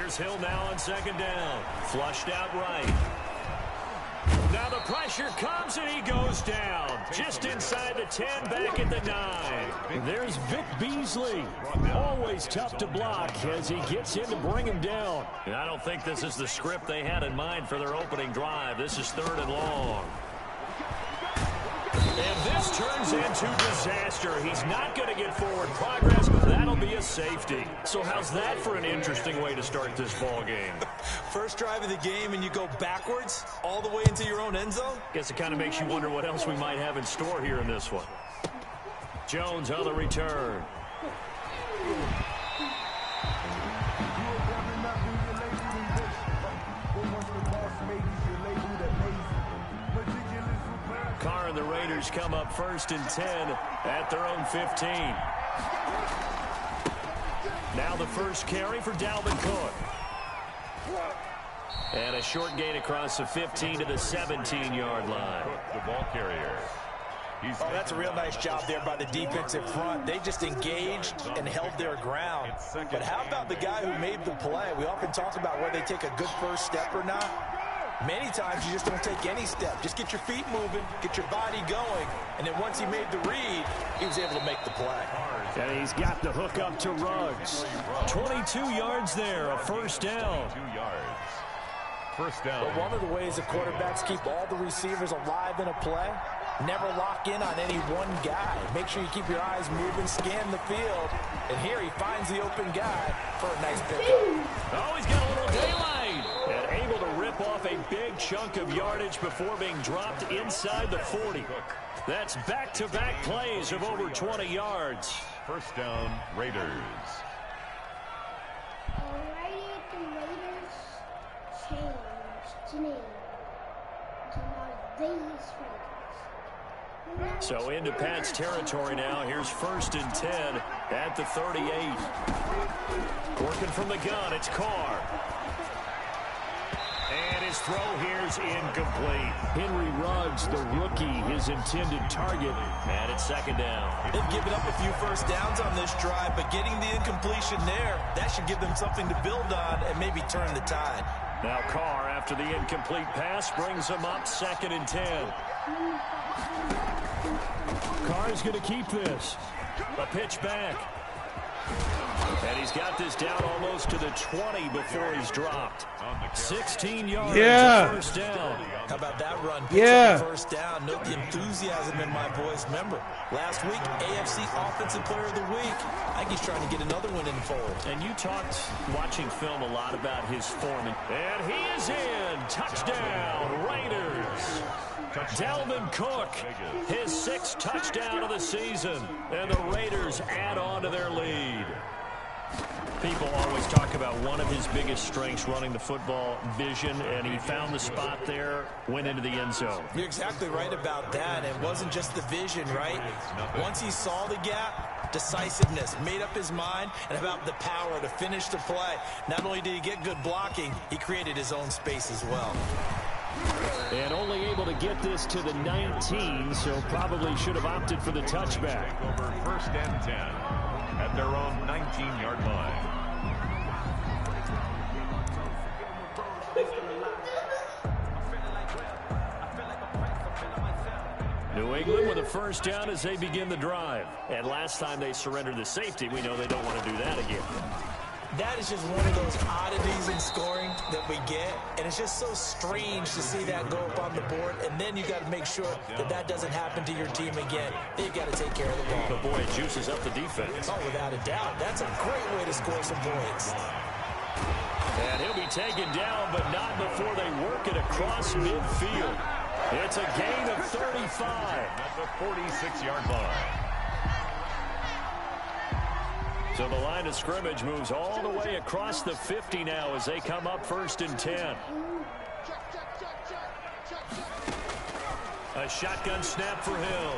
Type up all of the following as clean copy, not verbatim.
Here's Hill now on second down. Flushed out right. Now the pressure comes and he goes down. Just inside the 10, back at the 9. There's Vic Beasley. Always tough to block as he gets in to bring him down. And I don't think this is the script they had in mind for their opening drive. This is 3rd and long. And this turns into disaster. He's not going to get forward progress. That'll be a safety. So how's that for an interesting way to start this ball game? First drive of the game and you go backwards all the way into your own end zone? Guess it kind of makes you wonder what else we might have in store here in this one. Jones on the return. Carr and the Raiders come up 1st and 10 at their own 15. Now the first carry for Dalvin Cook. And a short gain across the 15 to the 17-yard line. The ball carrier. Oh, that's a real nice job there by the defensive front. They just engaged and held their ground. But how about the guy who made the play? We often talk about whether they take a good first step or not. Many times you just don't take any step. Just get your feet moving, get your body going, and then once he made the read, he was able to make the play. And he's got the hook up to Ruggs. 22 yards there, a first down. 2 yards. First down. But one of the ways the quarterbacks keep all the receivers alive in a play, never lock in on any one guy. Make sure you keep your eyes moving, scan the field, and here he finds the open guy for a nice pickup. Oh, he's got a little daylight. And able to rip off a big chunk of yardage before being dropped inside the 40. That's back-to-back plays of over 20 yards. First down, Raiders. Alrighty, the Raiders changed name to Las Vegas Raiders. So into Pat's territory now. Here's 1st and 10 at the 38. Working from the gun, it's Carr. And his throw here's incomplete. Henry Ruggs, the rookie, his intended target. And it's 2nd down. They've given up a few first downs on this drive, but getting the incompletion there, that should give them something to build on and maybe turn the tide. Now Carr, after the incomplete pass, brings them up 2nd and 10. Carr's going to keep this. A pitch back. And he's got this down almost to the 20 before he's dropped. 16 yards first down. How about that run? Picks up the first down. Note the enthusiasm in my voice. Remember, last week, AFC Offensive Player of the Week. I think he's trying to get another one in the fold. And you talked, watching film, a lot about his form. And he is in. Touchdown, Raiders. Dalvin Cook, his 6th touchdown of the season. And the Raiders add on to their lead. People always talk about one of his biggest strengths, running the football, vision, and he found the spot there, went into the end zone. You're exactly right about that. It wasn't just the vision, right? Once he saw the gap, decisiveness, made up his mind, and about the power to finish the play. Not only did he get good blocking, he created his own space as well. And only able to get this to the 19, so probably should have opted for the touchback. Over 1st and 10 at their own 19-yard line. New England with a first down as they begin the drive. And last time they surrendered the safety, we know they don't want to do that again. That is just one of those oddities in scoring that we get, and it's just so strange to see that go up on the board, and then you got to make sure that that doesn't happen to your team again. They've got to take care of the ball. But boy, it juices up the defense. Oh, without a doubt. That's a great way to score some points. And he'll be taken down, but not before they work it across midfield. It's a gain of 35. At the 46-yard line. So the line of scrimmage moves all the way across the 50 now as they come up 1st and 10. A shotgun snap for Hill.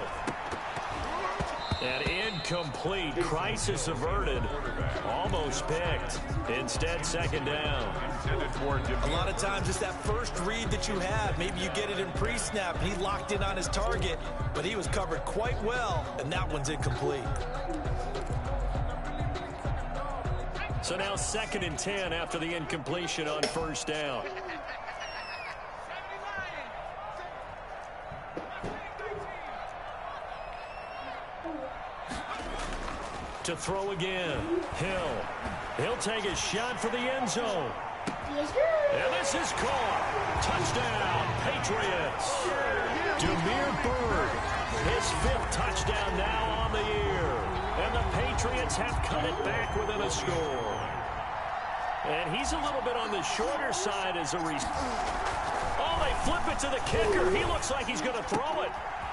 And incomplete. Crisis averted. Almost picked. Instead, 2nd down. A lot of times it's that first read that you have. Maybe you get it in pre-snap. He locked in on his target, but he was covered quite well, and that one's incomplete. So now 2nd and 10 after the incompletion on first down. To throw again. Hill. He'll take a shot for the end zone. And this is caught. Touchdown, Patriots. Damiere Byrd, his 5th touchdown now on the year. And the Patriots have cut it back within a score. And he's a little bit on the shorter side as a result. Oh, they flip it to the kicker. He looks like he's going to throw it.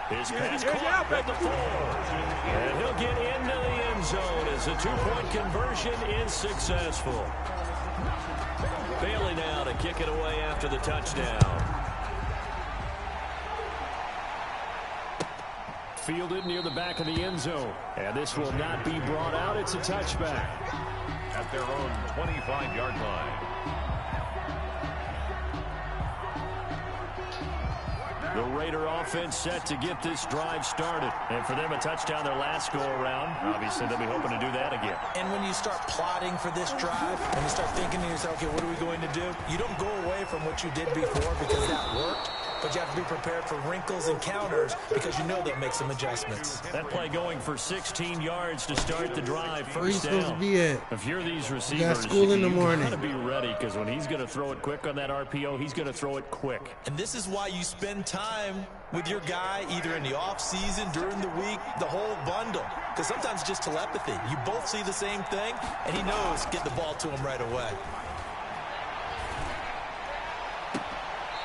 His pass caught at the 4. And he'll get into the end zone as the 2-point conversion is successful. Bailey now to kick it away after the touchdown. Fielded near the back of the end zone. And this will not be brought out. It's a touchback. At their own 25-yard line. The Raider offense set to get this drive started. And for them, a touchdown their last go-around. Obviously, they'll be hoping to do that again. And when you start plotting for this drive, and you start thinking to yourself, okay, what are we going to do? You don't go away from what you did before because that worked. But you have to be prepared for wrinkles and counters because you know they'll make some adjustments. That play going for 16 yards to start the drive. Where are you First supposed down. to be at? If you're these receivers, got school in the morning. You got to be ready because when he's going to throw it quick on that RPO, he's going to throw it quick. And this is why you spend time with your guy either in the off season, during the week, the whole bundle. Because sometimes it's just telepathy. You both see the same thing, and he knows get the ball to him right away.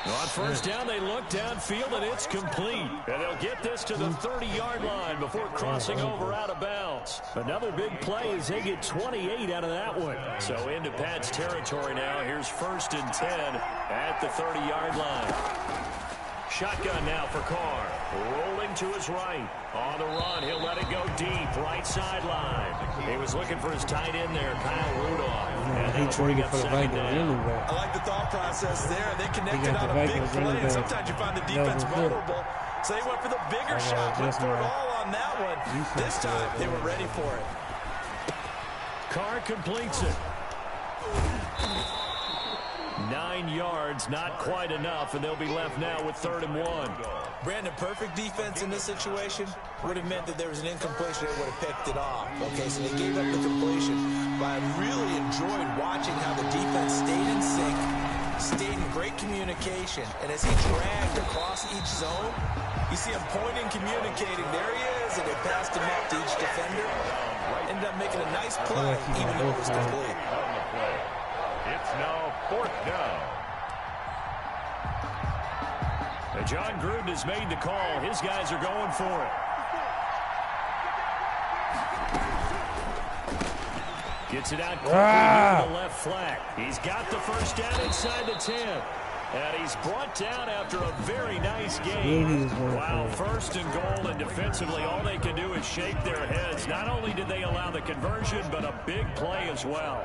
On first down, they look downfield, and it's complete. And they'll get this to the 30-yard line before crossing over out of bounds. Another big play as they get 28 out of that one. So into Pat's territory now. Here's 1st and 10 at the 30-yard line. Shotgun now for Carr. Rolling to his right. On the run, he'll let it go deep. Right sideline. He was looking for his tight end there, Kyle Rudolph. And He traded for the Vikings running back. I like the thought process there. They connected on a big play, and sometimes you find the defense vulnerable. So they went for the bigger shot. Went for it all on that one. This time, they were ready for it. Carr completes it. 9 yards, not quite enough, and they'll be left now with 3rd and 1. Brandon, perfect defense in this situation would have meant that there was an incompletion. They would have picked it off. Okay, so they gave up the completion. But I really enjoyed watching how the defense stayed in sync, stayed in great communication. And as he dragged across each zone, you see him pointing, communicating. There he is, and they passed him up to each defender. Ended up making a nice play, even though it was complete. It's now 4th down. And John Gruden has made the call. His guys are going for it. Gets it out quickly to the left flank. He's got the first down inside the 10. And he's brought down after a very nice game. Wow, 1st and goal, and defensively all they can do is shake their heads. Not only did they allow the conversion, but a big play as well.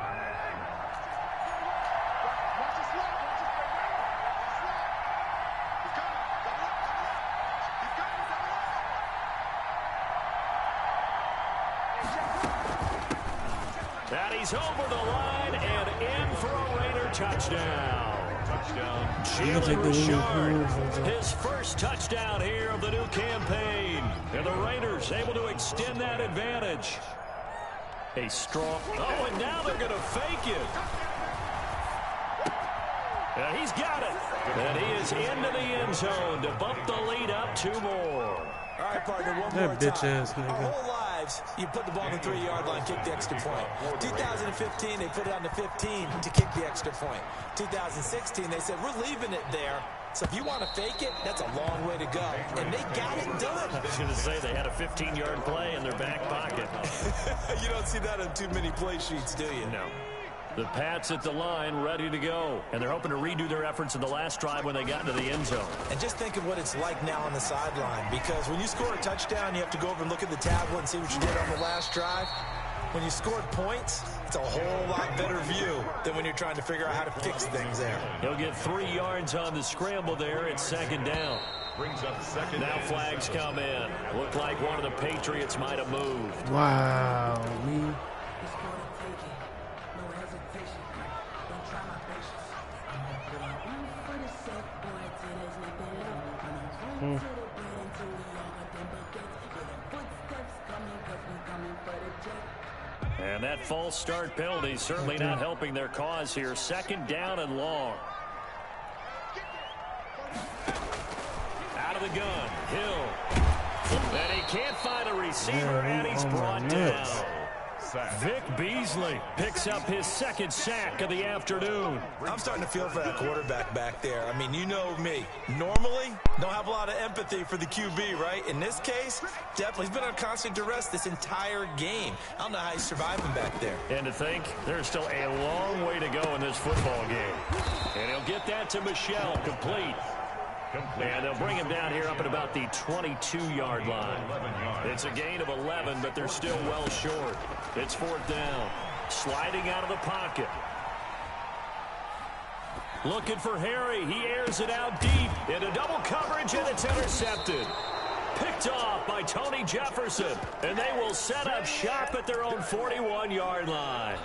And he's over the line and in for a Raider touchdown. Jalen Richard, his first touchdown here of the new campaign. And the Raiders able to extend that advantage. A strong... Oh, and now they're going to fake it. And he's got it. And he is into the end zone to bump the lead up 2 more. All right, partner, one more time. Our whole lives, you put the ball on the 3-yard line, kick the extra point. 2015, they put it on the 15 to kick the extra point. 2016, they said, we're leaving it there. So if you want to fake it, that's a long way to go. And they got it done. I was going to say they had a 15-yard play in their back pocket. You don't see that on too many play sheets, do you? No. The Pats at the line, ready to go. And they're hoping to redo their efforts in the last drive when they got into the end zone. And just think of what it's like now on the sideline. Because when you score a touchdown, you have to go over and look at the tablet and see what you did on the last drive. When you scored points, it's a whole lot better view than when you're trying to figure out how to fix things there. He'll get 3 yards on the scramble there. It's 2nd down. Brings up 2nd. Now flags come in. Looked like one of the Patriots might have moved. Wow, me. And that false start penalty certainly not helping their cause here. 2nd down and long. Out of the gun, Hill. And he can't find a receiver, and he's brought down. Vic Beasley picks up his 2nd sack of the afternoon. I'm starting to feel for that quarterback back there. I mean, you know me. Normally, don't have a lot of empathy for the QB, right? In this case, definitely. He's been on constant duress this entire game. I don't know how he's surviving back there. And to think, there's still a long way to go in this football game. And he'll get that to Michel, complete. And they'll bring him down here up at about the 22-yard line. It's a gain of 11, but they're still well short. It's 4th down. Sliding out of the pocket. Looking for Harry. He airs it out deep into double coverage, and it's intercepted. Picked off by Tony Jefferson. And they will set up shop at their own 41-yard line.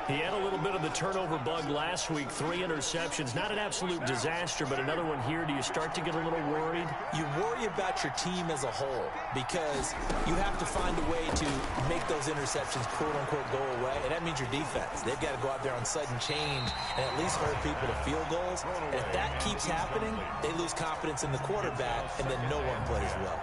He had a little bit of the turnover bug last week, 3 interceptions. Not an absolute disaster, but another one here. Do you start to get a little worried? You worry about your team as a whole because you have to find a way to make those interceptions, quote-unquote, go away, and that means your defense. They've got to go out there on sudden change and at least hold people to field goals. And if that keeps happening, they lose confidence in the quarterback, and then no one plays well.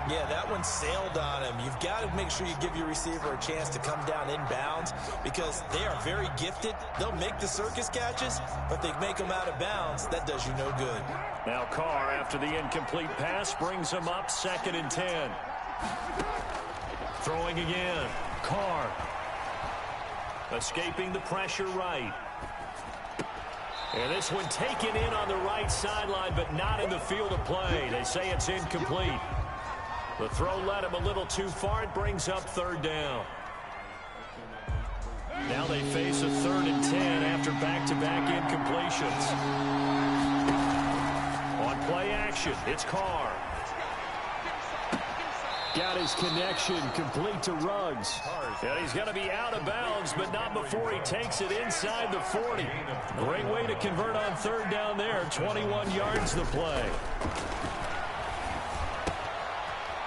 Yeah, that one sailed on him. You've got to make sure you give your receiver a chance to come down inbounds because they are very gifted. They'll make the circus catches, but they make them out of bounds. That does you no good. Now Carr, after the incomplete pass, brings him up 2nd and 10. Throwing again. Carr. Escaping the pressure right. And this one taken in on the right sideline, but not in the field of play. They say it's incomplete. The throw led him a little too far. It brings up 3rd down. Now they face a 3rd and 10 after back-to-back incompletions. On play action, it's Carr. Got his connection complete to Ruggs. And he's going to be out of bounds, but not before he takes it inside the 40. Great way to convert on 3rd down there. 21 yards the play.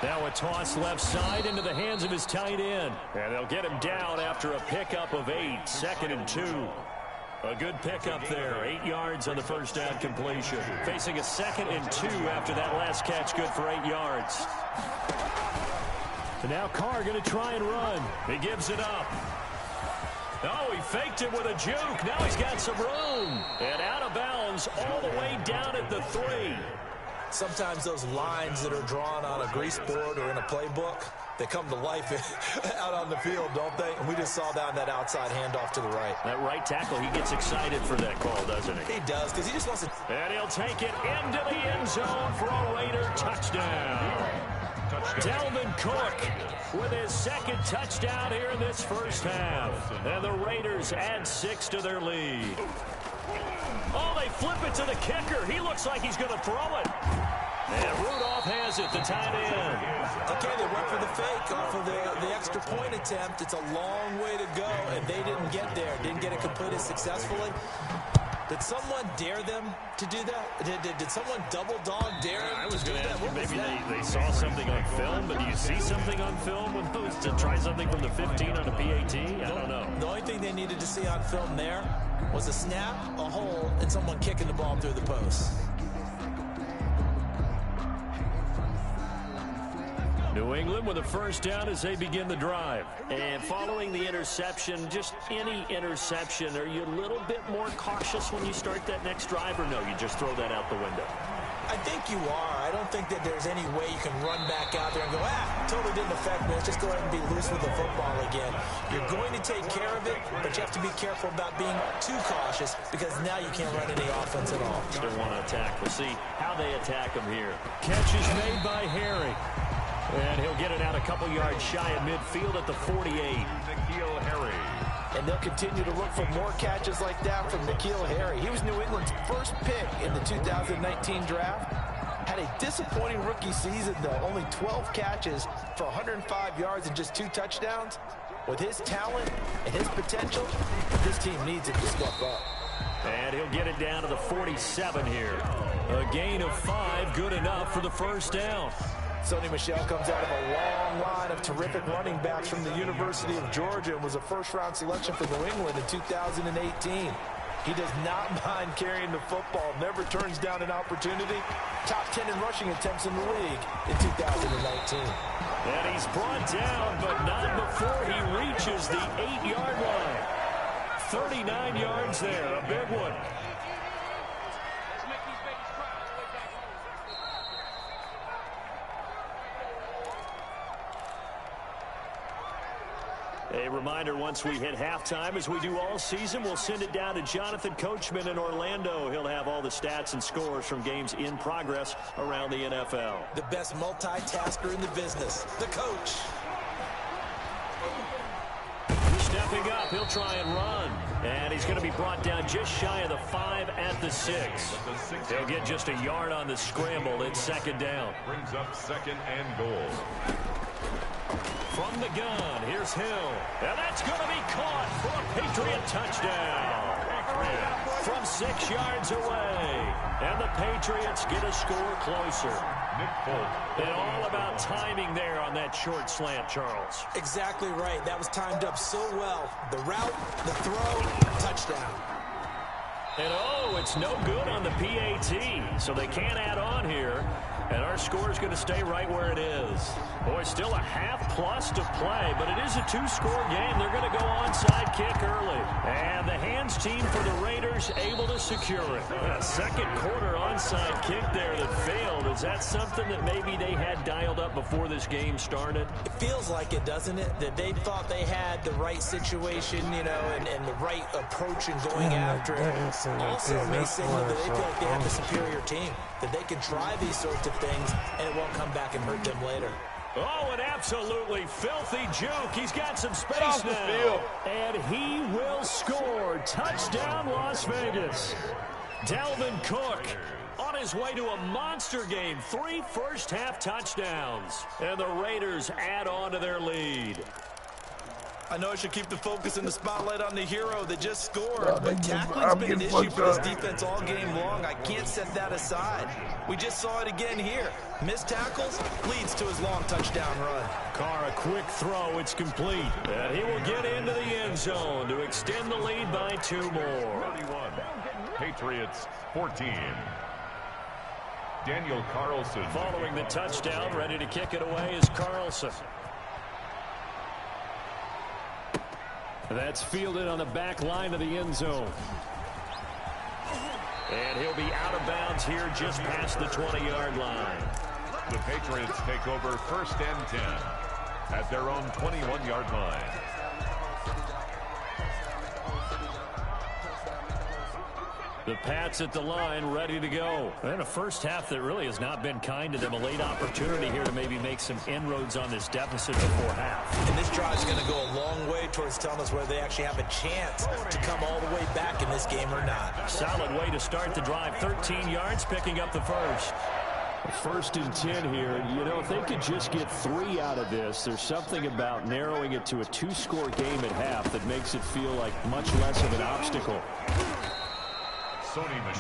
Now a toss left side into the hands of his tight end. And they'll get him down after a pickup of 8. 2nd and 2. A good pickup there. 8 yards on the first down completion. Facing a 2nd and 2 after that last catch. Good for 8 yards. And now Carr going to try and run. He gives it up. Oh, he faked it with a juke. Now he's got some room. And out of bounds all the way down at the 3. Sometimes those lines that are drawn on a grease board or in a playbook, they come to life out on the field, don't they? And we just saw down that outside handoff to the right. That right tackle, he gets excited for that call, doesn't he? He does, because he just wants to... And he'll take it into the end zone for a Raider touchdown. Dalvin Cook with his 2nd touchdown here in this first half. And the Raiders add 6 to their lead. Oh, they flip it to the kicker. He looks like he's going to throw it. And Rudolph has it, the tight end. Okay, they went for the fake off of the extra point attempt. It's a long way to go, and they didn't get there. Didn't get it completed successfully. Did someone dare them to do that? Did someone double dog dare them? I was going to ask you, maybe they saw something on film, but do you see something on film when those to try something from the 15 on a PAT? I don't know. The only thing they needed to see on film there was a snap, a hole, and someone kicking the ball through the post. New England with a first down as they begin the drive. And following the interception, just any interception, are you a little bit more cautious when you start that next drive, or no, you just throw that out the window? I think you are. I don't think that there's any way you can run back out there and go, totally didn't affect me. Let's just go ahead and be loose with the football again. You're going to take care of it, but you have to be careful about being too cautious because now you can't run any offense at all. Still want to attack. We'll see how they attack him here. Catch is made by Harry. And he'll get it out a couple yards shy of midfield at the 48. N'Keal Harry. And they'll continue to look for more catches like that from N'Keal Harry. He was New England's first pick in the 2019 draft. Had a disappointing rookie season, though. Only 12 catches for 105 yards and just 2 touchdowns. With his talent and his potential, this team needs him to step up. And he'll get it down to the 47 here. A gain of 5, good enough for the first down. Sony Michel comes out of a long line of terrific running backs from the University of Georgia and was a first-round selection for New England in 2018. He does not mind carrying the football, never turns down an opportunity. Top 10 in rushing attempts in the league in 2019. And he's brought down, but not before he reaches the 8-yard line. 39 yards there, a big one. A reminder, once we hit halftime, as we do all season, we'll send it down to Jonathan Coachman in Orlando. He'll have all the stats and scores from games in progress around the NFL. The best multitasker in the business, the coach. Stepping up, he'll try and run. And he's going to be brought down just shy of the 5 at the 6. He'll get just a yard on the scramble. It's second down. Brings up second and goal. From the gun, here's Hill. And that's going to be caught for a Patriot touchdown. From 6 yards away. And the Patriots get a score closer. Nick Folk. And all about timing there on that short slant, Charles. Exactly right. That was timed up so well. The route, the throw, touchdown. And oh, it's no good on the PAT. So they can't add on here. And our score is going to stay right where it is. Boy, still a half-plus to play, but it is a 2-score game. They're going to go onside kick early. And the hands team for the Raiders able to secure it. A second quarter onside kick there that failed. Is that something that maybe they had dialed up before this game started? It feels like it, doesn't it? That they thought they had the right situation, you know, and the right approach in going after it. Also may signal that they feel like they have the superior team, that they can try these sorts of things and it won't come back and hurt them later. Oh, an absolutely filthy juke. He's got some space now. And he will score. Touchdown, Las Vegas. Dalvin Cook on his way to a monster game. 3 first-half touchdowns. And the Raiders add on to their lead. I know I should keep the focus and the spotlight on the hero that just scored, but tackling's been an issue for this defense all game long. I can't set that aside. We just saw it again here. Missed tackles leads to his long touchdown run. Carr, a quick throw. It's complete. And he will get into the end zone to extend the lead by 2 more. 31. Patriots 14. Daniel Carlson. Following the touchdown, ready to kick it away is Carlson. That's fielded on the back line of the end zone. And he'll be out of bounds here just past the 20-yard line. The Patriots take over first and 10 at their own 21-yard line. The Pats at the line, ready to go. And a first half that really has not been kind to them. A late opportunity here to maybe make some inroads on this deficit before half. And this drive is going to go a long way towards telling us whether they actually have a chance to come all the way back in this game or not. Solid way to start the drive. 13 yards, picking up the first. First and 10 here. You know, if they could just get 3 out of this, there's something about narrowing it to a 2-score game at half that makes it feel like much less of an obstacle.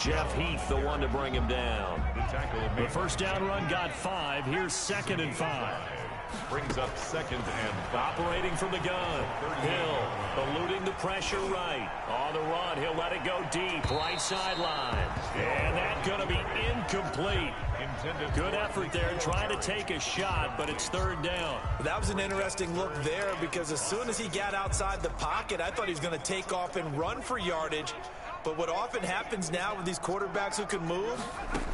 Jeff Heath, the one to bring him down. The first down run got 5. Here's 2nd and 5. Brings up 2nd and 5. Operating from the gun. Hill eluding the pressure right. On the run, he'll let it go deep. Right sideline. And that's going to be incomplete. Good effort there trying to take a shot, but it's 3rd down. That was an interesting look there because as soon as he got outside the pocket, I thought he was going to take off and run for yardage. But what often happens now with these quarterbacks who can move,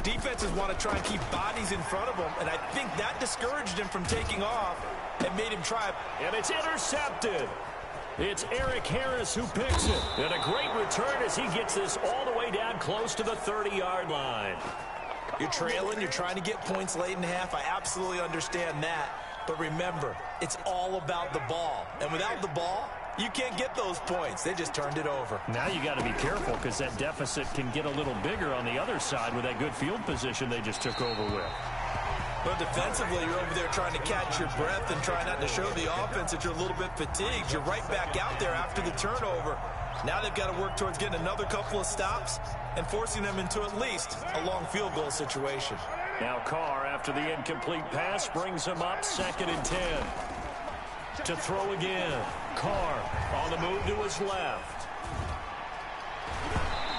defenses want to try and keep bodies in front of them, and I think that discouraged him from taking off and made him try. And it's intercepted. It's Eric Harris who picks it. And a great return as he gets this all the way down close to the 30-yard line. You're trailing, you're trying to get points late in half. I absolutely understand that. But remember, it's all about the ball. And without the ball, you can't get those points. They just turned it over. Now you got to be careful because that deficit can get a little bigger on the other side with that good field position they just took over with. But defensively, you're over there trying to catch your breath and try not to show the offense that you're a little bit fatigued. You're right back out there after the turnover. Now they've got to work towards getting another couple of stops and forcing them into at least a long field goal situation. Now Carr, after the incomplete pass, brings him up 2nd and 10. To throw again. Carr on the move to his left.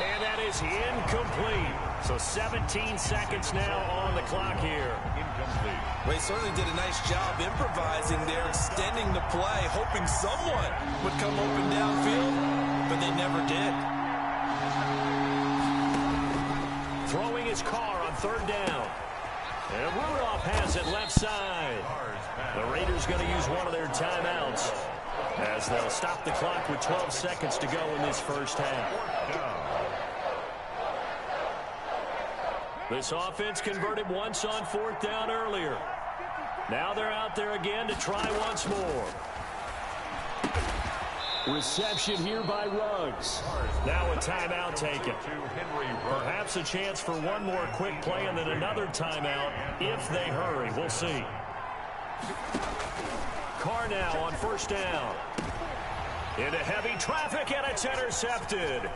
And that is incomplete. So 17 seconds now on the clock here. Incomplete. Well, he certainly did a nice job improvising there, extending the play, hoping someone would come open downfield, but they never did. Throwing his Carr on 3rd down. And Rudolph has it left side. The Raiders going to use one of their timeouts as they'll stop the clock with 12 seconds to go in this first half. This offense converted once on 4th down earlier. Now they're out there again to try once more. Reception here by Ruggs. Now a timeout taken. Perhaps a chance for one more quick play and then another timeout if they hurry. We'll see. Carr now on 1st down. Into heavy traffic, and it's intercepted.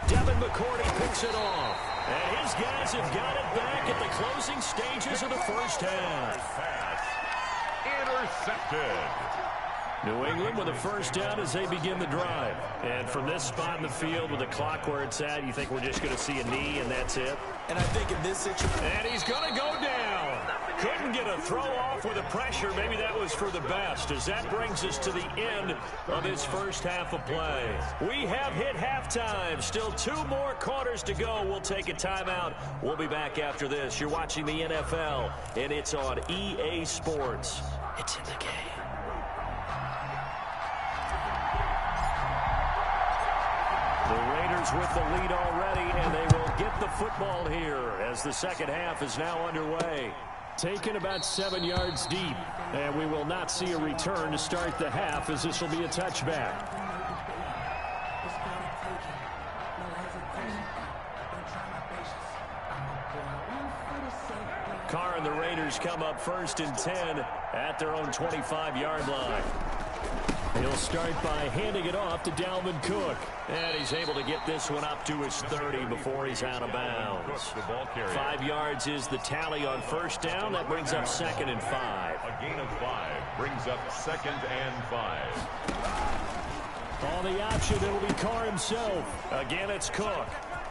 Devin McCourty picks it off. And his guys have got it back at the closing stages of the first half. Intercepted. New England with a first down as they begin the drive. And from this spot in the field with the clock where it's at, you think we're just going to see a knee and that's it? And I think in this situation... And he's going to go down. Couldn't get a throw off with the pressure. Maybe that was for the best, as that brings us to the end of this first half of play. We have hit halftime. Still 2 more quarters to go. We'll take a timeout. We'll be back after this. You're watching the NFL, and it's on EA Sports. It's in the game. The Raiders with the lead already, and they will get the football here as the second half is now underway. Taken about 7 yards deep, and we will not see a return to start the half as this will be a touchback. Carr and the Raiders come up 1st and 10 at their own 25-yard line. He'll start by handing it off to Dalvin Cook. And he's able to get this one up to his 30 before he's out of bounds. 5 yards is the tally on 1st down. That brings up 2nd and 5. A gain of 5 brings up 2nd and 5. On the option, it'll be Carr himself. Again, it's Cook.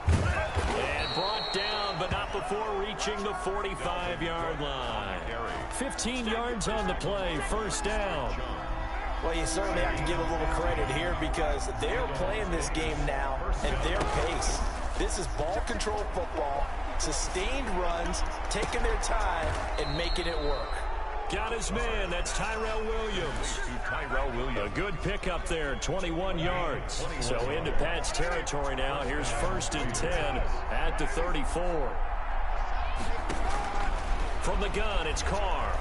And brought down, but not before reaching the 45-yard line. 15 yards on the play, 1st down. Well, you certainly have to give a little credit here because they're playing this game now at their pace. This is ball control football, sustained runs, taking their time, and making it work. Got his man. That's Tyrell Williams. A good pickup there, 21 yards. So into Pat's territory now. Here's 1st and 10 at the 34. From the gun, it's Carr.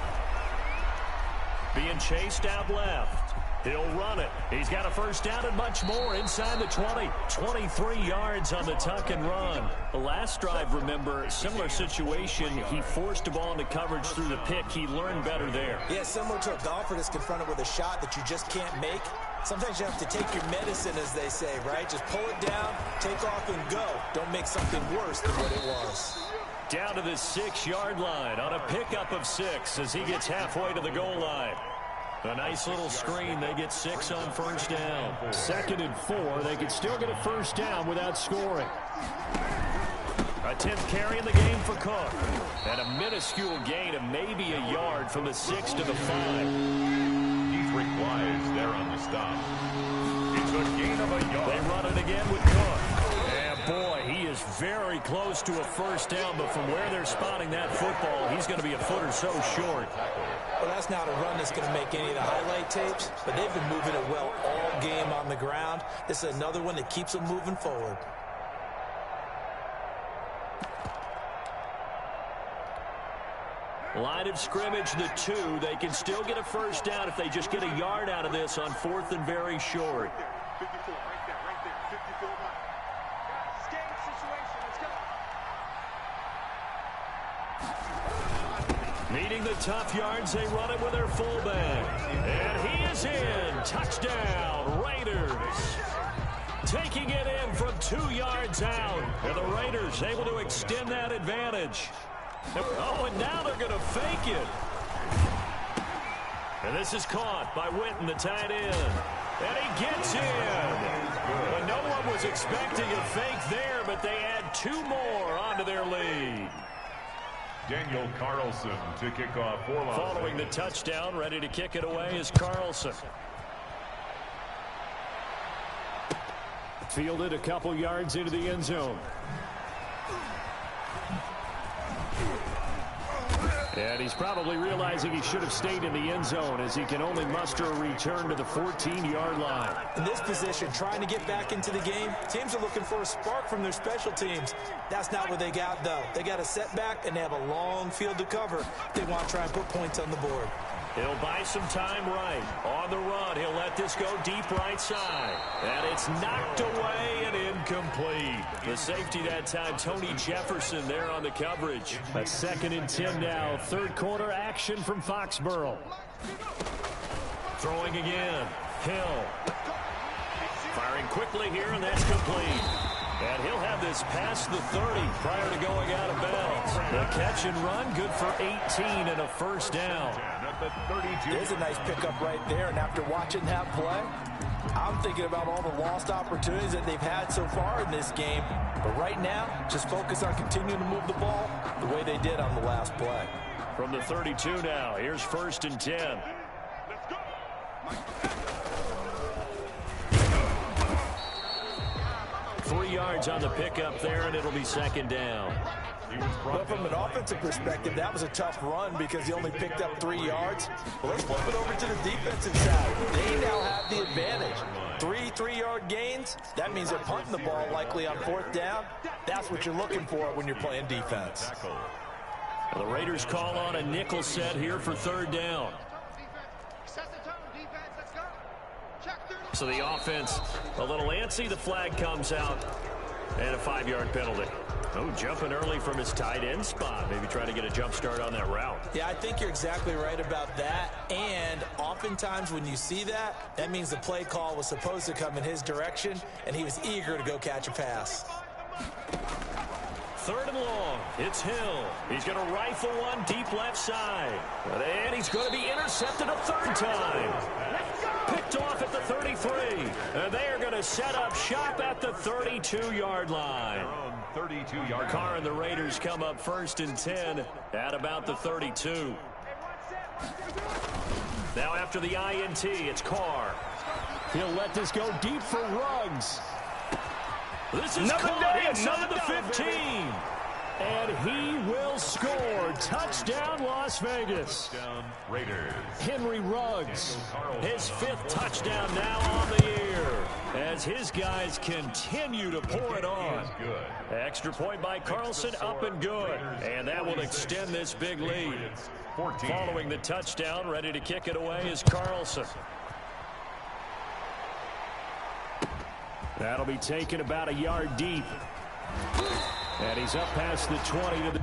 Being chased out left. He'll run it. He's got a 1st down and much more inside the 20. 23 yards on the tuck and run. The last drive, remember, similar situation. He forced the ball into coverage through the pick. He learned better there. Yeah, similar to a golfer that's confronted with a shot that you just can't make. Sometimes you have to take your medicine, as they say, right? Just pull it down, take off, and go. Don't make something worse than what it was. Down to the 6-yard line on a pickup of 6 as he gets halfway to the goal line. A nice little screen. They get 6 on 1st down. 2nd and 4. They could still get a 1st down without scoring. A 10th carry in the game for Cook. And a minuscule gain of maybe a yard from the 6 to the 5. Dietrich Wise there on the stop. It's a gain of a yard. They run it again with Cook. And boy, he is very close to a 1st down, but from where they're spotting that football, he's going to be a foot or so short. Well, that's not a run that's going to make any of the highlight tapes, but they've been moving it well all game on the ground. This is another one that keeps them moving forward. Line of scrimmage, the 2. They can still get a 1st down if they just get a yard out of this on 4th and very short. 54, right there, 54. Escape situation, let's go. Needing the tough yards, they run it with their fullback. And he is in. Touchdown, Raiders. taking it in from 2 yards out. And the Raiders able to extend that advantage. Oh, and now they're going to fake it. And this is caught by Witten, the tight end. And he gets in. But no one was expecting a fake there, but they add 2 more onto their lead. Daniel Carlson to kick off for Las Following the Vegas. touchdown, ready to kick it away is Carlson. Fielded a couple yards into the end zone. And he's probably realizing he should have stayed in the end zone as he can only muster a return to the 14-yard line. In this position, trying to get back into the game, teams are looking for a spark from their special teams. That's not what they got, though. They got a setback, and they have a long field to cover. They want to try and put points on the board. He'll buy some time right. On the run, he'll let this go deep right side. And it's knocked away and incomplete. The safety that time, Tony Jefferson there on the coverage. A 2nd and 10 now. Third quarter action from Foxborough. Throwing again. Hill. Firing quickly here, and that's complete. And he'll have this past the 30 prior to going out of bounds. The catch and run, good for 18 and a first down. At the 32. There's a nice pickup right there, and after watching that play, I'm thinking about all the lost opportunities that they've had so far in this game. But right now, just focus on continuing to move the ball the way they did on the last play. From the 32 now, here's 1st and 10. Let's go. 3 yards on the pickup there, and it'll be 2nd down. But from an offensive perspective, that was a tough run because he only picked up 3 yards. But let's flip it over to the defensive side. They now have the advantage. 3 3-yard gains, that means they're punting the ball likely on 4th down. That's what you're looking for when you're playing defense. The Raiders call on a nickel set here for 3rd down. Set the tone, defense. Let's go. Check 30. So the offense a little antsy. The flag comes out, and a 5-yard penalty. Oh, jumping early from his tight end spot. Maybe trying to get a jump start on that route. Yeah, I think you're exactly right about that. And oftentimes when you see that, that means the play call was supposed to come in his direction, and he was eager to go catch a pass. 3rd and long. It's Hill. He's going to rifle one deep left side. And he's going to be intercepted a 3rd time. Picked off at the 33. And they are going to set up shop at the 32-yard line. 32-yard Carr and the Raiders come up 1st and 10 at about the 32. Now after the INT, it's Carr. He'll let this go deep for Ruggs. This is caught inside the 15. And he will score. Touchdown, Las Vegas. Touchdown, Raiders. Henry Ruggs, his 5th touchdown now on the year, as his guys continue to pour it on. Good. Extra point by Carlson, up and good. And that will extend this big lead. 14. Following the touchdown, ready to kick it away is Carlson. That'll be taken about a yard deep. And he's up past the 20 to the...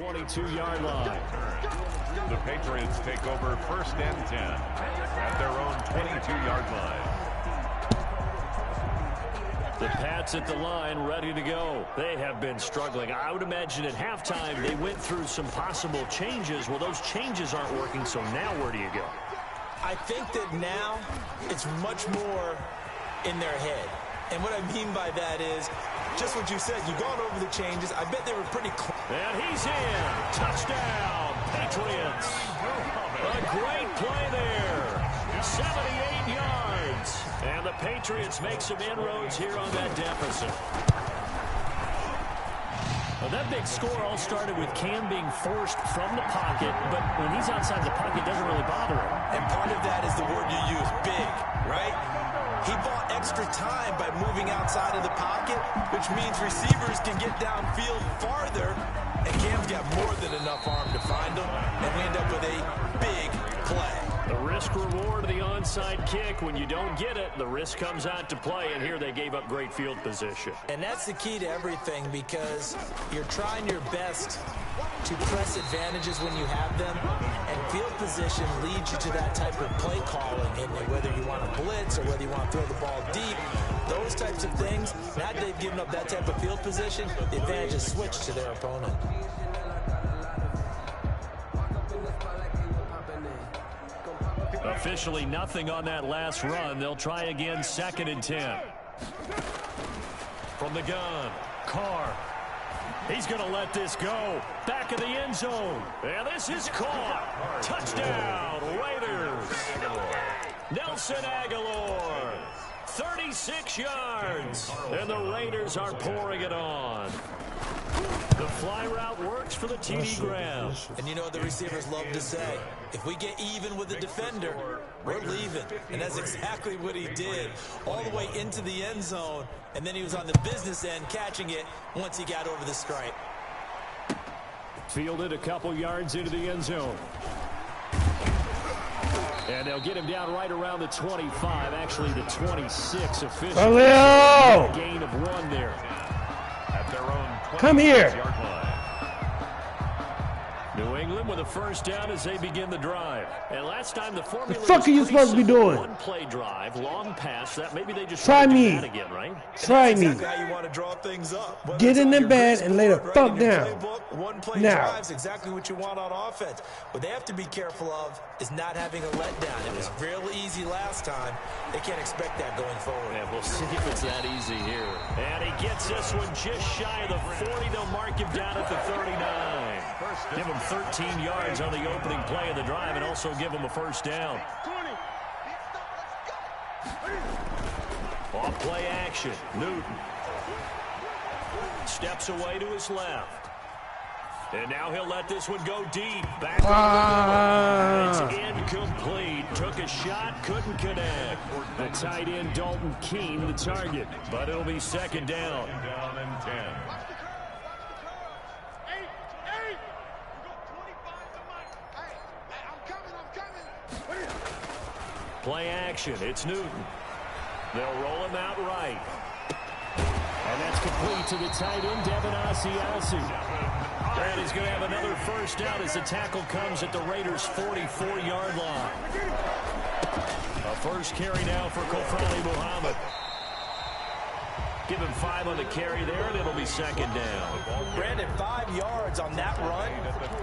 22-yard line. The Patriots take over first and 10 at their own 22-yard line. The Pats at the line, ready to go. They have been struggling. I would imagine at halftime they went through some possible changes. Well, those changes aren't working, so now where do you go? I think that now it's much more in their head. And what I mean by that is just what you said. You've gone over the changes. I bet they were pretty close. And he's in. Touchdown, Patriots. A great play there. 78 yards. And the Patriots make some inroads here on that deficit. Well, that big score all started with Cam being forced from the pocket, but when he's outside the pocket, it doesn't really bother him. And part of that is the word you use, big, right? He bought extra time by moving outside of the pocket, which means receivers can get downfield farther, and Cam's got more than enough arm to find them, and we end up with a big play. The risk-reward of the onside kick, when you don't get it, the risk comes out to play, and here they gave up great field position. And that's the key to everything, because you're trying your best to press advantages when you have them, and field position leads you to that type of play calling, and whether you want to blitz or whether you want to throw the ball deep, those types of things. Now they've given up that type of field position, the advantage is switched to their opponent. Officially nothing on that last run. They'll try again, 2nd and 10. From the gun, Carr. He's going to let this go. Back of the end zone. And this is caught. Touchdown, Raiders. Nelson Aguilar. 36 yards. And the Raiders are pouring it on. The fly route works for the TD grab. And you know what the receivers love to say? If we get even with the defender, we're leaving. And that's exactly what he did. All the way into the end zone. And then he was on the business end catching it once he got over the stripe. Fielded a couple yards into the end zone. And they'll get him down right around the 25, actually the 26 official. Gain of 1 there. At their own Come here. 26-yard line. New England with a first down as they begin the drive. And last time the formula The fuck are you supposed to be doing? One play drive, long pass. That maybe they just Try do me. that again, right? Try me. Exactly how you want to draw things up. Whether Get it's in on the your bed grid and lay the board, fuck in your down. playbook, one play Now. drive's exactly what you want on offense. What they have to be careful of is not having a letdown. It was real easy last time. They can't expect that going forward. And we'll see if it's that easy here. And he gets this one just shy of the 40. They'll mark him down at the 39. Give him 13 yards on the opening play of the drive and also give him a first down. Off play action. Newton steps away to his left. And now he'll let this one go deep. Back It's incomplete. Took a shot, couldn't connect. The tight end, Dalton Keene, the target. But it'll be 2nd down. Down and 10. Play action. It's Newton. They'll roll him out right. And that's complete to the tight end, Devin Asiasi. And he's going to have another first down as the tackle comes at the Raiders' 44-yard line. A first carry now for Kofrani Muhammad. Give him 5 on the carry there, and it'll be 2nd down. Brandon, 5 yards on that run.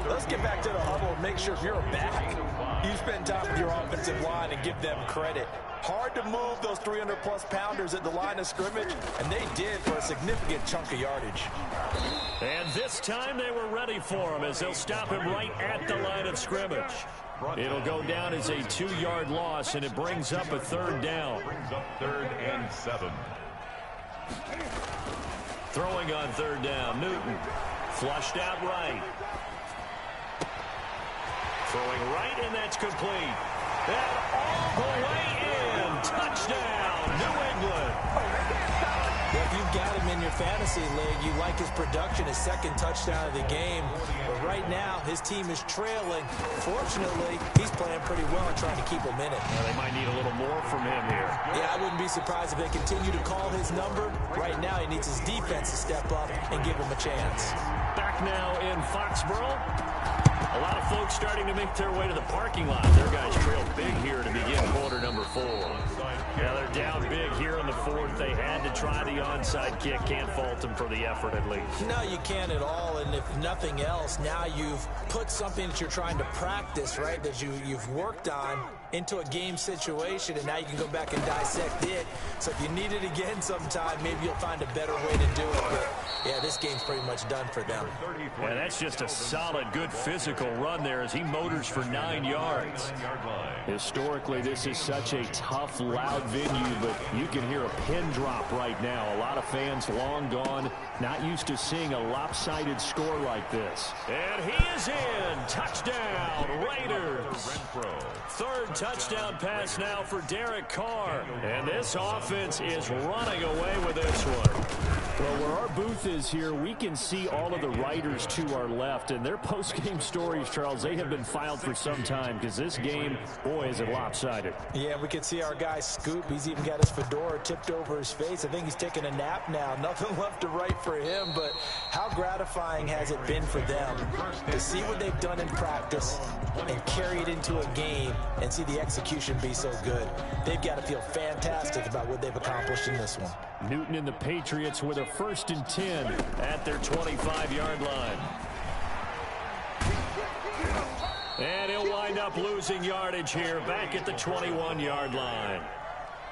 Let's get back to the huddle and make sure if you're a back, you spend time with your offensive line and give them credit. Hard to move those 300-plus pounders at the line of scrimmage, and they did for a significant chunk of yardage. And this time they were ready for him as they'll stop him right at the line of scrimmage. It'll go down as a 2-yard loss, and it brings up a 3rd down. Brings up 3rd and 7. Throwing on 3rd down, Newton. Flushed out right. Throwing right, and that's complete. And all the way in. Touchdown, New England. If you you've got him in your fantasy league, you like his production, his second touchdown of the game. But right now, his team is trailing. Fortunately, he's playing pretty well and trying to keep him in it. Well, they might need a little more from him here. Yeah, I wouldn't be surprised if they continue to call his number. Right now, he needs his defense to step up and give him a chance. Back now in Foxborough. A lot of folks starting to make their way to the parking lot. Their guys trail big here to begin quarter number 4. Yeah, they're down big here in the 4th. They had to try the onside kick. Can't fault them for the effort at least. No, you can't at all. And if nothing else, now you've put something that you're trying to practice, right, that you've worked on into a game situation, and now you can go back and dissect it. So if you need it again sometime, maybe you'll find a better way to do it. But, yeah, this game's pretty much done for them. Yeah, that's just a solid, good physical run there as he motors for 9 yards. Historically, this is such a tough, loud venue, but you can hear a pin drop right now. A lot of fans long gone, not used to seeing a lopsided score like this. And he is in. Touchdown, Raiders. Third touchdown pass now for Derek Carr. And this offense is running away with this one. Well, where our booth is here, we can see all of the Raiders to our left. And their post-game stories, Charles, they have been filed for some time because this game, boy, is it lopsided. Yeah, we can see our guy Scoop. He's even got his fedora tipped over his face. I think he's taking a nap now. Nothing left to write for him, but how gratifying has it been for them to see what they've done in practice and carry it into a game and see the execution be so good. They've got to feel fantastic about what they've accomplished in this one. Newton and the Patriots with a 1st and 10 at their 25-yard line. And he'll wind up losing yardage here back at the 21-yard line.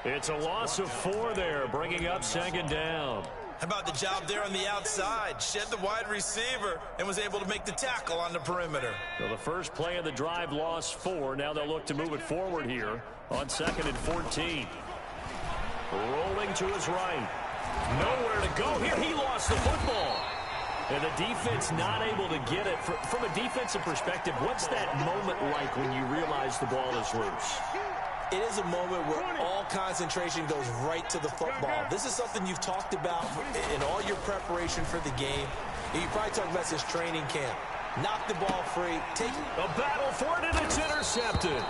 It's a loss of 4 there, bringing up 2nd down. How about the job there on the outside? Shed the wide receiver and was able to make the tackle on the perimeter. So the first play of the drive lost 4. Now they'll look to move it forward here on 2nd and 14. Rolling to his right. Nowhere to go here. He lost the football. And the defense not able to get it. From a defensive perspective, what's that moment like when you realize the ball is loose? It is a moment where all concentration goes right to the football. This is something you've talked about in all your preparation for the game. You probably talked about this training camp. Knock the ball free. Take a battle for it, and it's intercepted.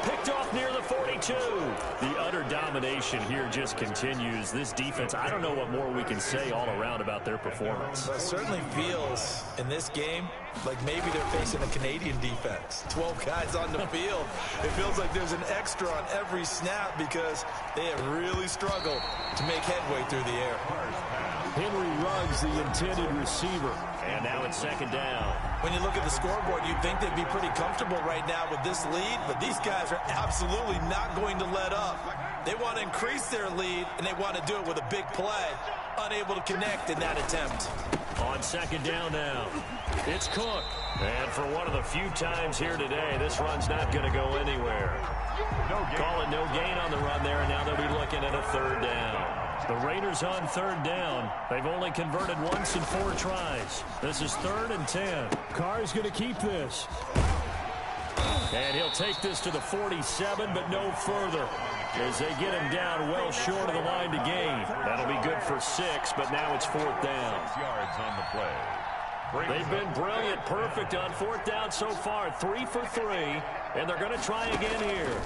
Picked off near the 42. The utter domination here just continues. This defense, I don't know what more we can say all around about their performance. It certainly feels in this game like maybe they're facing a Canadian defense. 12 guys on the field. It feels like there's an extra on every snap because they have really struggled to make headway through the air. Henry Ruggs, the intended receiver. And now it's 2nd down. When you look at the scoreboard, you'd think they'd be pretty comfortable right now with this lead, but these guys are absolutely not going to let up. They want to increase their lead, and they want to do it with a big play. Unable to connect in that attempt. On 2nd down now, it's Cook. And for one of the few times here today, this run's not going to go anywhere. Call it no gain on the run there, and now they'll be looking at a 3rd down. The Raiders on 3rd down. They've only converted once in 4 tries. This is 3rd and 10. Carr's going to keep this. And he'll take this to the 47, but no further, as they get him down well short of the line to gain. That'll be good for 6, but now it's 4th down. 6 yards on the play. They've been brilliant, perfect on 4th down so far. 3 for 3, and they're going to try again here.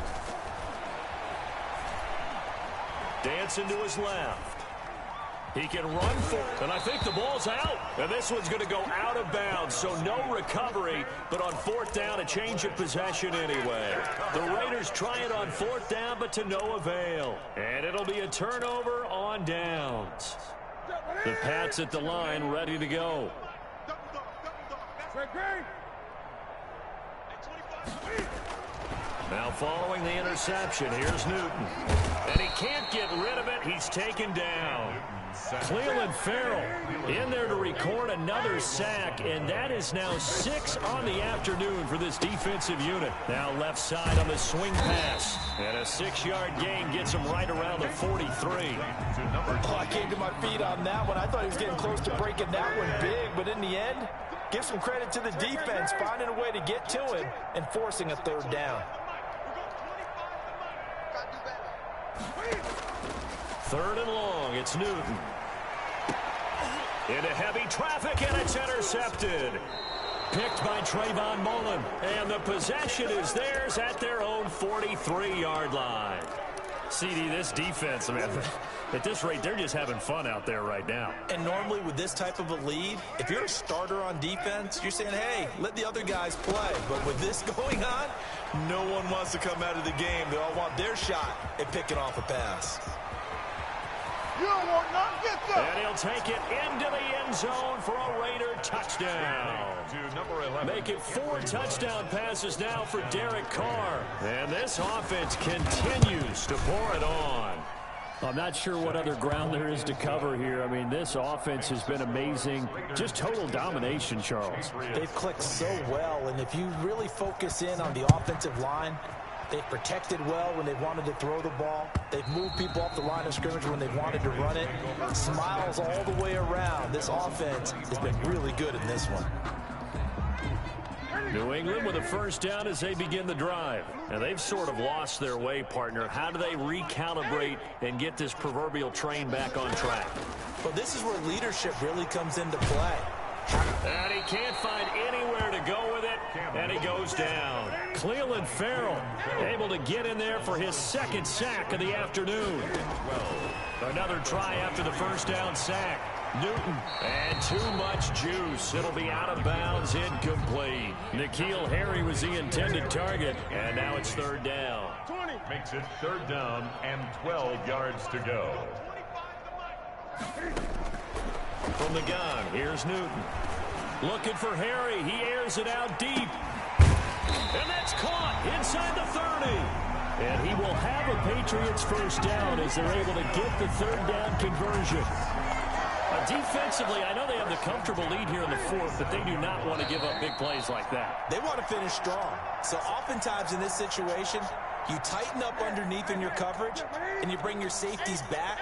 Dancing to his left. He can run for it, and I think the ball's out. And this one's going to go out of bounds, so no recovery. But on 4th down, a change of possession anyway. The Raiders try it on 4th down, but to no avail. And it'll be a turnover on downs. The Pats at the line, ready to go. Now following the interception, here's Newton. And he can't get rid of it. He's taken down. Clelin Ferrell in there to record another sack, and that is now 6 on the afternoon for this defensive unit. Now left side on the swing pass. And a 6-yard gain gets him right around the 43. Oh, I came to my feet on that one. I thought he was getting close to breaking that one big, but in the end, give some credit to the defense, finding a way to get to him and forcing a 3rd down. 3rd and long, it's Newton. Into heavy traffic, and it's intercepted. Picked by Trayvon Mullen. And the possession is theirs at their own 43-yard line. CD, this defense, I mean, at this rate, they're just having fun out there right now. And normally with this type of a lead, if you're a starter on defense, you're saying, hey, let the other guys play. But with this going on, no one wants to come out of the game. They all want their shot at picking off a pass. You don't want none. Get there. And he'll take it into the end zone for a Raider touchdown. To number 11. Make it 4 touchdown passes now for Derek Carr. And this offense continues to pour it on. I'm not sure what other ground there is to cover here. I mean, this offense has been amazing. Just total domination, Charles. They've clicked so well, and if you really focus in on the offensive line, they've protected well when they've wanted to throw the ball. They've moved people off the line of scrimmage when they've wanted to run it. Smiles all the way around. This offense has been really good in this one. New England with a first down as they begin the drive. And they've sort of lost their way, partner. How do they recalibrate and get this proverbial train back on track? Well, this is where leadership really comes into play. And he can't find anywhere to go with it, and he goes down. Clelin Ferrell able to get in there for his second sack of the afternoon. Another try after the first down sack. Newton, and too much juice. It'll be out of bounds, incomplete. N'Keal Harry was the intended target, and now it's third down. 20 makes it third down and 12 yards to go. From the gun, here's Newton. Looking for Harry. He airs it out deep. And that's caught inside the 30. And he will have a Patriots first down as they're able to get the third down conversion. Defensively, I know they have the comfortable lead here in the fourth, but they do not want to give up big plays like that. They want to finish strong. So oftentimes in this situation, you tighten up underneath in your coverage, and you bring your safeties back.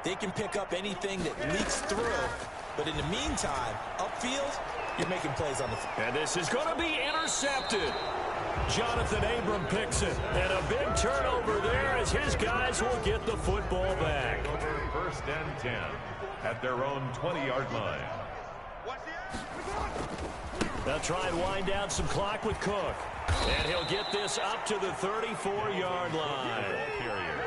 They can pick up anything that leaks through. But in the meantime, upfield, you're making plays on the field. And this is going to be intercepted. Jonathan Abram picks it. And a big turnover there as his guys will get the football back. First and 10 at their own 20-yard line. They'll try and wind down some clock with Cook. And he'll get this up to the 34-yard line.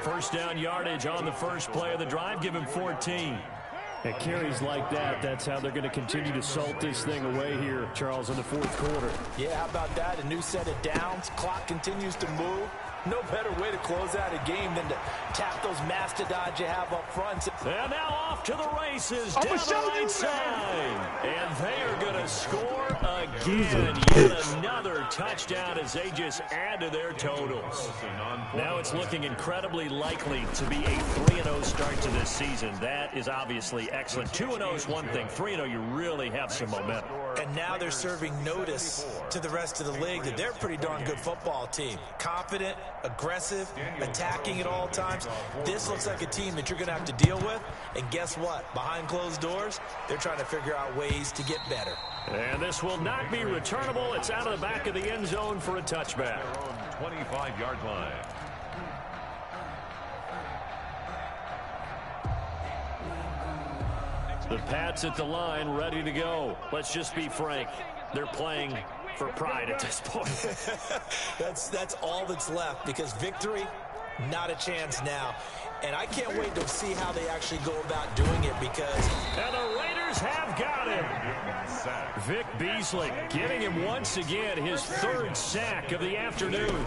First down yardage on the first play of the drive. Give him 14. At carries like that, that's how they're going to continue to salt this thing away here, Charles, in the fourth quarter. Yeah, how about that? A new set of downs. Clock continues to move. No better way to close out a game than to tap those mastodons you have up front. And now off to the races down the right side. And they are going to score again. Yet another touchdown as they just add to their totals. Now it's looking incredibly likely to be a 3-0 start to this season. That is obviously excellent. 2-0 is one thing. 3-0, you really have some momentum. And now they're serving notice to the rest of the league that they're a pretty darn good football team. Confident, aggressive, attacking at all times. This looks like a team that you're going to have to deal with. And guess what? Behind closed doors, they're trying to figure out ways to get better. And this will not be returnable. It's out of the back of the end zone for a touchback. 25-yard line. The Pats at the line, ready to go. Let's just be frank. They're playing for pride at this point. That's all that's left, because victory, not a chance now. And I can't wait to see how they actually go about doing it, because... And the Raiders have got him. Vic Beasley getting him once again, his third sack of the afternoon.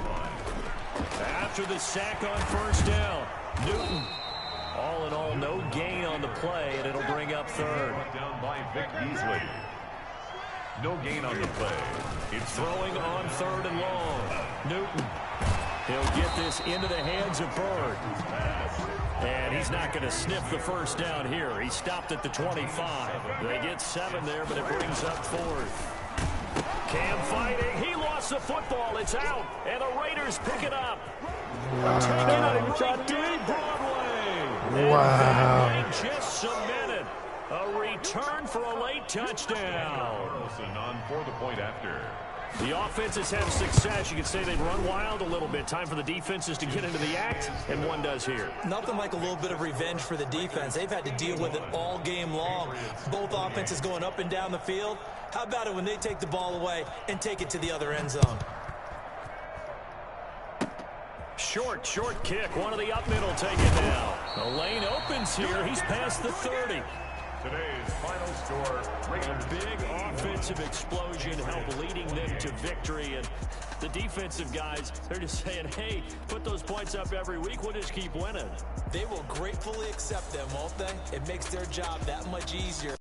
After the sack on first down, Newton. All in all, no gain on the play, and it'll bring up third. Down by Vic Beasley. No gain on the play. It's throwing on third and long. Newton. He'll get this into the hands of Bird. And he's not going to sniff the first down here. He stopped at the 25. They get 7 there, but it brings up fourth. Cam fighting. He lost the football. It's out. And the Raiders pick it up. Taking it right down Broadway. Wow. Just cemented. A return for a late touchdown. Carlson on for the point after. The offenses have success. You could say they've run wild a little bit. Time for the defenses to get into the act, and one does here. Nothing like a little bit of revenge for the defense. They've had to deal with it all game long. Both offenses going up and down the field. How about it when they take the ball away and take it to the other end zone? Short kick. One of the up middle take it now. The lane opens here. He's past the 30. Today's final score. A big offensive explosion helped leading them to victory. And the defensive guys, they're just saying, hey, put those points up every week. We'll just keep winning. They will gratefully accept them, won't they? It makes their job that much easier.